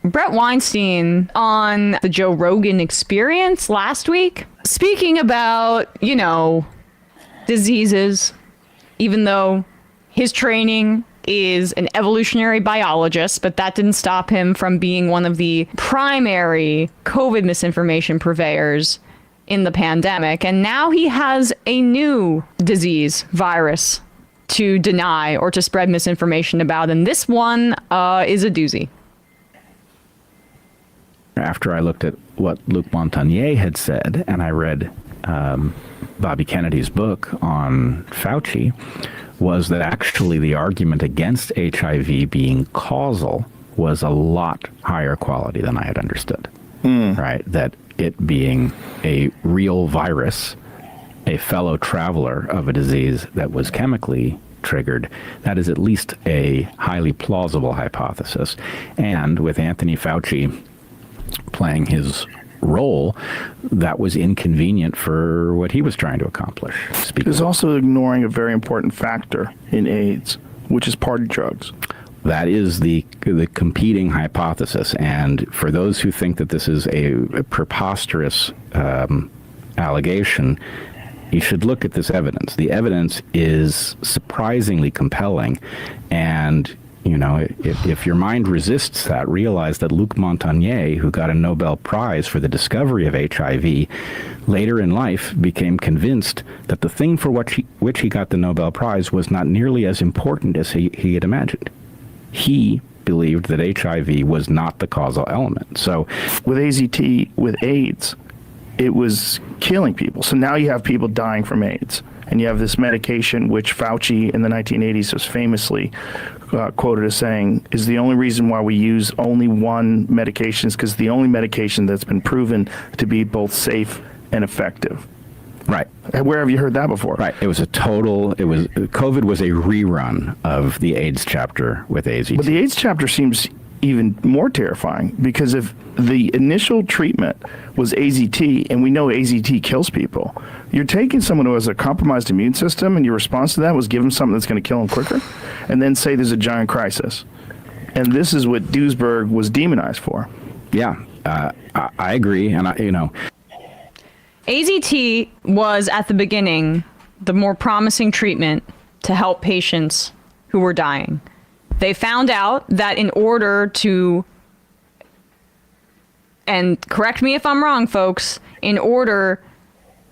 Brett Weinstein on the Joe Rogan Experience last week, speaking about, diseases, even though his training is an evolutionary biologist, but that didn't stop him from being one of the primary COVID misinformation purveyors in the pandemic. And now he has a new disease, virus, to deny or to spread misinformation about. And this one is a doozy. After I looked at what Luc Montagnier had said, and I read Bobby Kennedy's book on Fauci, was that actually the argument against HIV being causal was a lot higher quality than I had understood. Right? That it being a real virus, a fellow traveler of a disease that was chemically triggered, that is at least a highly plausible hypothesis. And with Anthony Fauci playing his role, that was inconvenient for what he was trying to accomplish. There's also ignoring a very important factor in AIDS, which is party drugs. That is the competing hypothesis. And for those who think that this is a preposterous allegation, you should look at this evidence. The evidence is surprisingly compelling. And if your mind resists that, realize that Luc Montagnier, who got a Nobel Prize for the discovery of HIV, later in life became convinced that the thing for which he got the Nobel Prize was not nearly as important as he had imagined. He believed that HIV was not the causal element. So with AZT, with AIDS, it was killing people. So now you have people dying from AIDS. And you have this medication, which Fauci in the 1980s was famously quoted as saying is the only reason why we use only one medication is because the only medication that's been proven to be both safe and effective. Right. Where have you heard that before? Right. COVID was a rerun of the AIDS chapter with AZT. But the AIDS chapter seems even more terrifying because if the initial treatment was AZT, and we know AZT kills people, you're taking someone who has a compromised immune system and your response to that was give them something that's going to kill them quicker and then say there's a giant crisis. And this is what Duisberg was demonized for. Yeah, I agree. And AZT was at the beginning the more promising treatment to help patients who were dying. They found out that in order to, and correct me if I'm wrong, folks, in order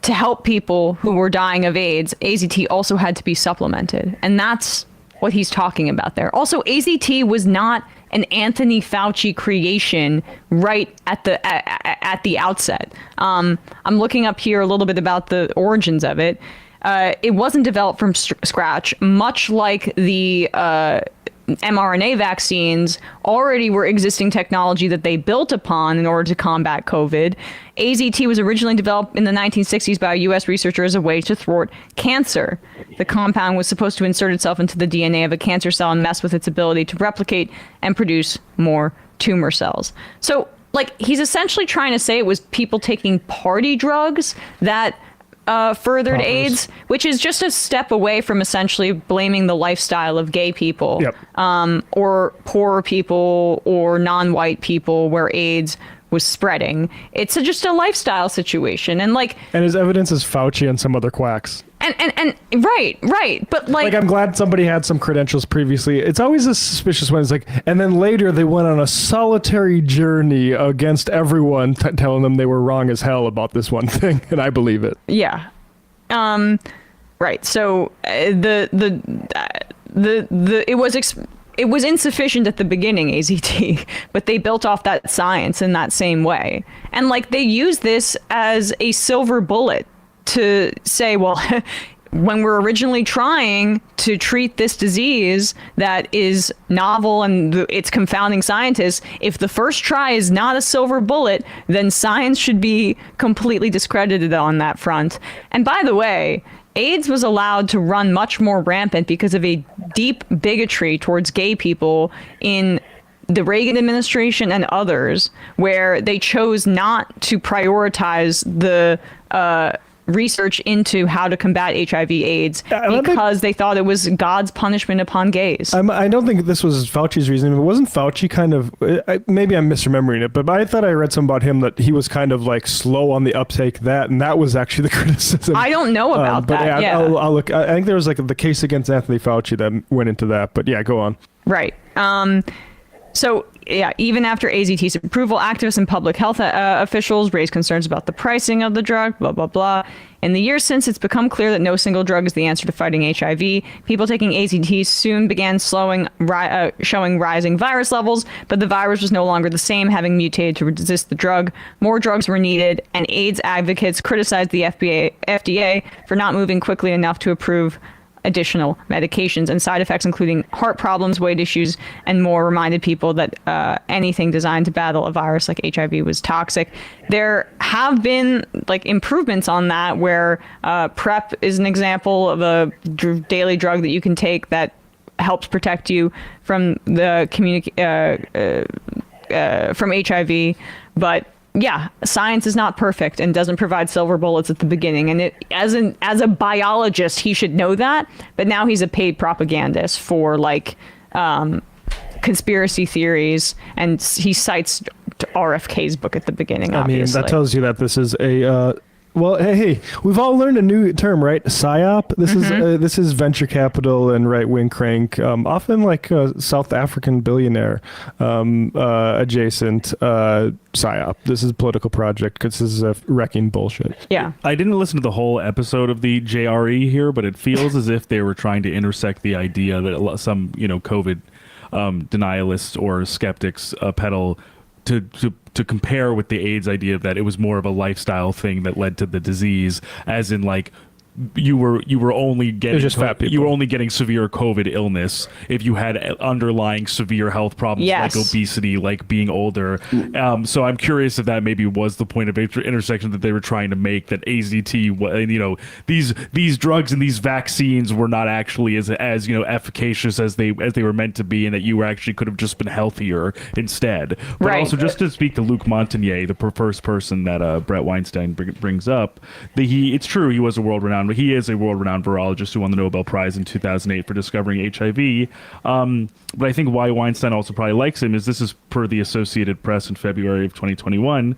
to help people who were dying of AIDS, AZT also had to be supplemented. And that's what he's talking about there. Also, AZT was not an Anthony Fauci creation right at the outset. I'm looking up here a little bit about the origins of it. It wasn't developed from scratch, much like the mRNA vaccines already were existing technology that they built upon in order to combat COVID. AZT was originally developed in the 1960s by a U.S. researcher as a way to thwart cancer. The compound was supposed to insert itself into the DNA of a cancer cell and mess with its ability to replicate and produce more tumor cells. So, he's essentially trying to say it was people taking party drugs that furthered AIDS, which is just a step away from essentially blaming the lifestyle of gay people, or poor people or non-white people where AIDS was spreading. It's just a lifestyle situation. And his evidence is Fauci and some other quacks. And right. But I'm glad somebody had some credentials previously. It's always a suspicious when it's and then later they went on a solitary journey against everyone, telling them they were wrong as hell about this one thing, and I believe it. Yeah. Right. So it was insufficient at the beginning, AZT, but they built off that science in that same way. And they use this as a silver bullet to say, well, when we're originally trying to treat this disease that is novel and it's confounding scientists, if the first try is not a silver bullet, then science should be completely discredited on that front. And by the way, AIDS was allowed to run much more rampant because of a deep bigotry towards gay people in the Reagan administration and others, where they chose not to prioritize the research into how to combat HIV/AIDS because they thought it was God's punishment upon gays. I don't think this was Fauci's reasoning. It wasn't Fauci kind of, maybe I'm misremembering it, but I thought I read something about him that he was kind of like slow on the uptake and that was actually the criticism. I don't know about that. Yeah. I'll look. I think there was like the case against Anthony Fauci that went into that, but yeah, go on. Right. So, yeah, even after AZT's approval, activists and public health officials raised concerns about the pricing of the drug, blah, blah, blah. In the years since, it's become clear that no single drug is the answer to fighting HIV. People taking AZT soon began showing rising virus levels, but the virus was no longer the same, having mutated to resist the drug. More drugs were needed, and AIDS advocates criticized the FDA for not moving quickly enough to approve additional medications, and side effects including heart problems, weight issues, and more reminded people that anything designed to battle a virus like HIV was toxic. There have been like improvements on that, where PrEP is an example of a daily drug that you can take that helps protect you from the from HIV, but yeah, science is not perfect and doesn't provide silver bullets at the beginning. And as a biologist, he should know that. But now he's a paid propagandist for like conspiracy theories, and he cites RFK's book at the beginning. Obviously. I mean, that tells you that this is a. Well, hey, we've all learned a new term, right? PSYOP. This is venture capital and right-wing crank, often like a South African billionaire adjacent PSYOP. This is a political project because this is a wrecking bullshit. Yeah. I didn't listen to the whole episode of the JRE here, but it feels as if they were trying to intersect the idea that some, COVID denialists or skeptics peddle to compare with the AIDS idea that it was more of a lifestyle thing that led to the disease, as in like you were only getting just fat people. You were only getting severe COVID illness if you had underlying severe health problems like obesity, like being older. So I'm curious if that maybe was the point of intersection that they were trying to make, that AZT, these drugs and these vaccines were not actually as efficacious as they were meant to be, and that you actually could have just been healthier instead. But right. Also, just to speak to Luc Montagnier, the first person that Brett Weinstein brings up, it's true he was a world-renowned. He is a world-renowned virologist who won the Nobel Prize in 2008 for discovering HIV. But I think why Weinstein also probably likes him is this is per the Associated Press in February of 2021.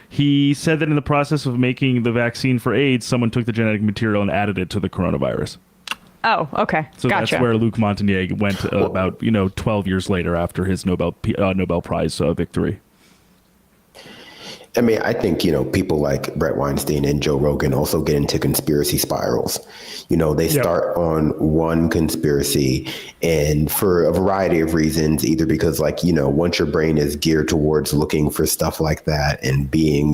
He said that in the process of making the vaccine for AIDS, someone took the genetic material and added it to the coronavirus. Oh, okay. So gotcha. That's where Luc Montagnier went about 12 years later after his Nobel Prize victory. I mean, I think, people like Brett Weinstein and Joe Rogan also get into conspiracy spirals. They start on one conspiracy, and for a variety of reasons, either because once your brain is geared towards looking for stuff like that and being,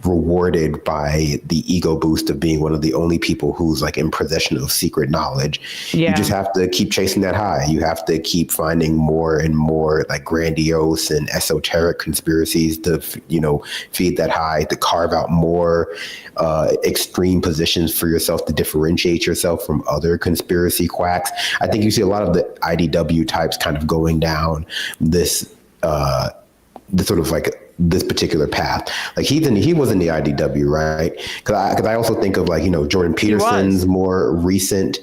rewarded by the ego boost of being one of the only people who's like in possession of secret knowledge, you just have to keep chasing that high. You have to keep finding more and more like grandiose and esoteric conspiracies to, feed that high, to carve out more extreme positions for yourself to differentiate yourself from other conspiracy quacks. I think you see a lot of the IDW types kind of going down this sort of like this particular path. Like he was in the IDW, right? Because I also think of Jordan Peterson's more recent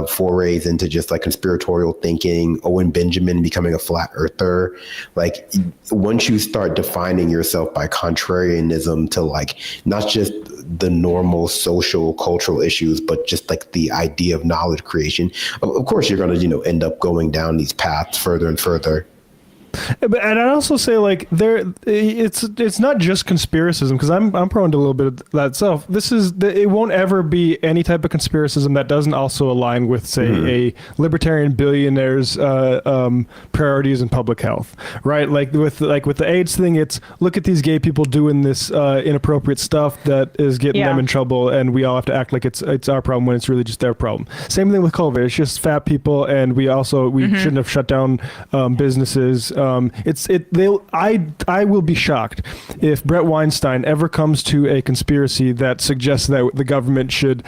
forays into just like conspiratorial thinking, Owen Benjamin becoming a flat earther. Like once you start defining yourself by contrarianism to like not just the normal social cultural issues, but just like the idea of knowledge creation, of course you're going to end up going down these paths further and further. And I'd also say it's not just conspiracism, because I'm prone to a little bit of that self. It won't ever be any type of conspiracism that doesn't also align with, say, a libertarian billionaire's priorities in public health, right? Like with the AIDS thing, it's look at these gay people doing this inappropriate stuff that is getting them in trouble, and we all have to act like it's our problem when it's really just their problem. Same thing with COVID. It's just fat people, and we shouldn't have shut down businesses. I will be shocked if Brett Weinstein ever comes to a conspiracy that suggests that the government should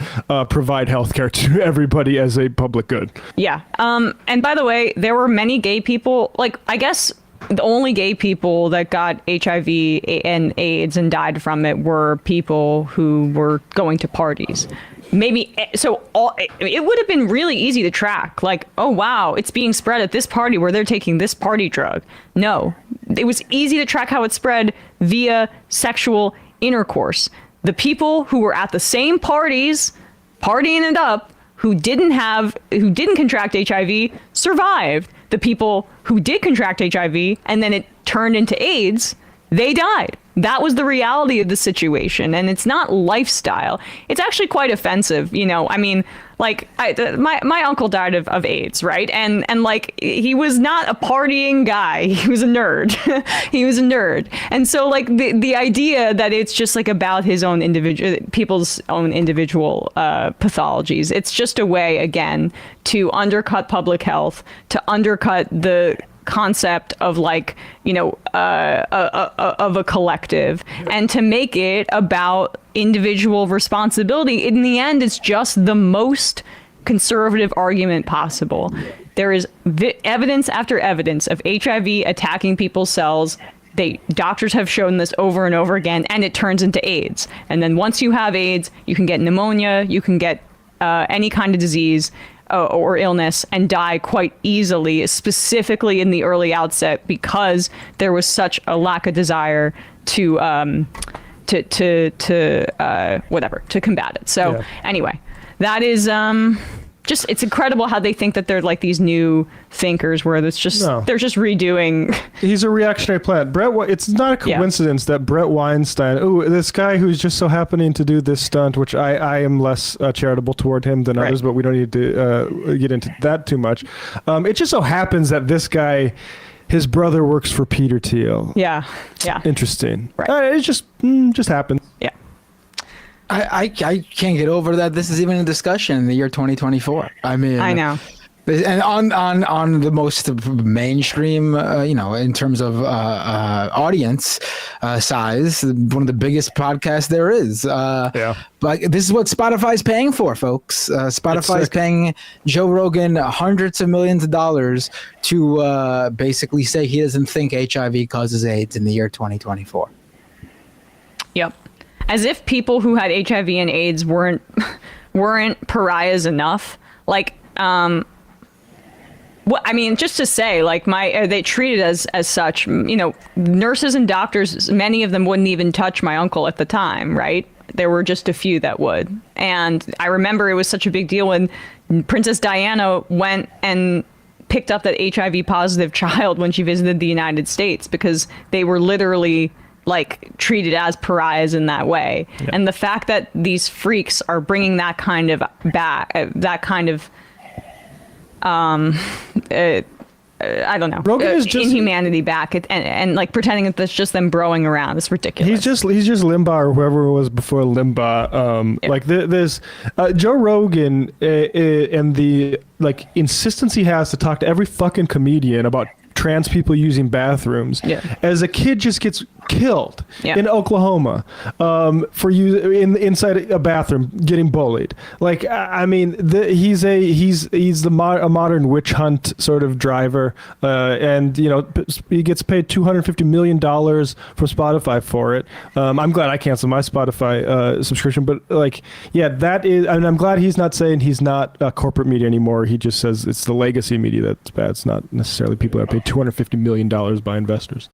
provide healthcare to everybody as a public good. Yeah. And by the way, there were many gay people, like, I guess the only gay people that got HIV and AIDS and died from it were people who were going to parties. Maybe so. It would have been really easy to track. Like, oh wow, it's being spread at this party where they're taking this party drug. No, it was easy to track how it spread via sexual intercourse. The people who were at the same parties, partying it up, who didn't contract HIV, survived. The people who did contract HIV and then it turned into AIDS, they died. That was the reality of the situation, and it's not lifestyle. It's actually quite offensive, you know. I mean, like my uncle died of AIDS, right? And like he was not a partying guy. He was a nerd. He was a nerd. And so like the idea that it's just like about his own people's own individual pathologies. It's just a way again to undercut public health, to undercut the concept of like, you know, of a collective, and to make it about individual responsibility. In the end, it's just the most conservative argument possible. There is evidence after evidence of HIV attacking people's cells. Doctors have shown this over and over again, and it turns into AIDS. And then once you have AIDS, you can get pneumonia, you can get any kind of disease or illness and die quite easily, specifically in the early outset, because there was such a lack of desire to combat it. So anyway, that is just, it's incredible how they think that they're like these new thinkers, where they're just redoing. He's a reactionary plant. It's not a coincidence that Brett Weinstein, this guy who's just so happening to do this stunt, which I am less charitable toward him than others, but we don't need to get into that too much. It just so happens that this guy, his brother works for Peter Thiel. Yeah. Interesting. Right. It just happens. Yeah. I can't get over that this is even a discussion in the year 2024. I mean, I know. And on the most mainstream, in terms of audience size, one of the biggest podcasts there is. But this is what Spotify's paying for, folks. Spotify's paying Joe Rogan hundreds of millions of dollars to basically say he doesn't think HIV causes AIDS in the year 2024. Yep. As if people who had HIV and AIDS weren't pariahs enough. Like, just to say, like, they treated as such. You know, nurses and doctors, many of them wouldn't even touch my uncle at the time, right? There were just a few that would. And I remember it was such a big deal when Princess Diana went and picked up that HIV positive child when she visited the United States, because they were literally like treated as pariahs in that way. And the fact that these freaks are bringing that kind of I don't know, Rogan is just inhumanity back, and like pretending that that's just them broing around. It's ridiculous. He's just Limbaugh, or whoever it was before Limbaugh. Like there's Joe Rogan and the like insistence he has to talk to every fucking comedian about trans people using bathrooms. As a kid just gets killed in Oklahoma for inside a bathroom getting bullied. Like, I mean, he's a modern witch hunt sort of driver, and you know, he gets paid $250 million from Spotify for it. I'm glad I canceled my Spotify subscription, but like, that is, and I'm glad he's not saying he's not corporate media anymore. He just says it's the legacy media that's bad. It's not necessarily people that are paid $250 million by investors.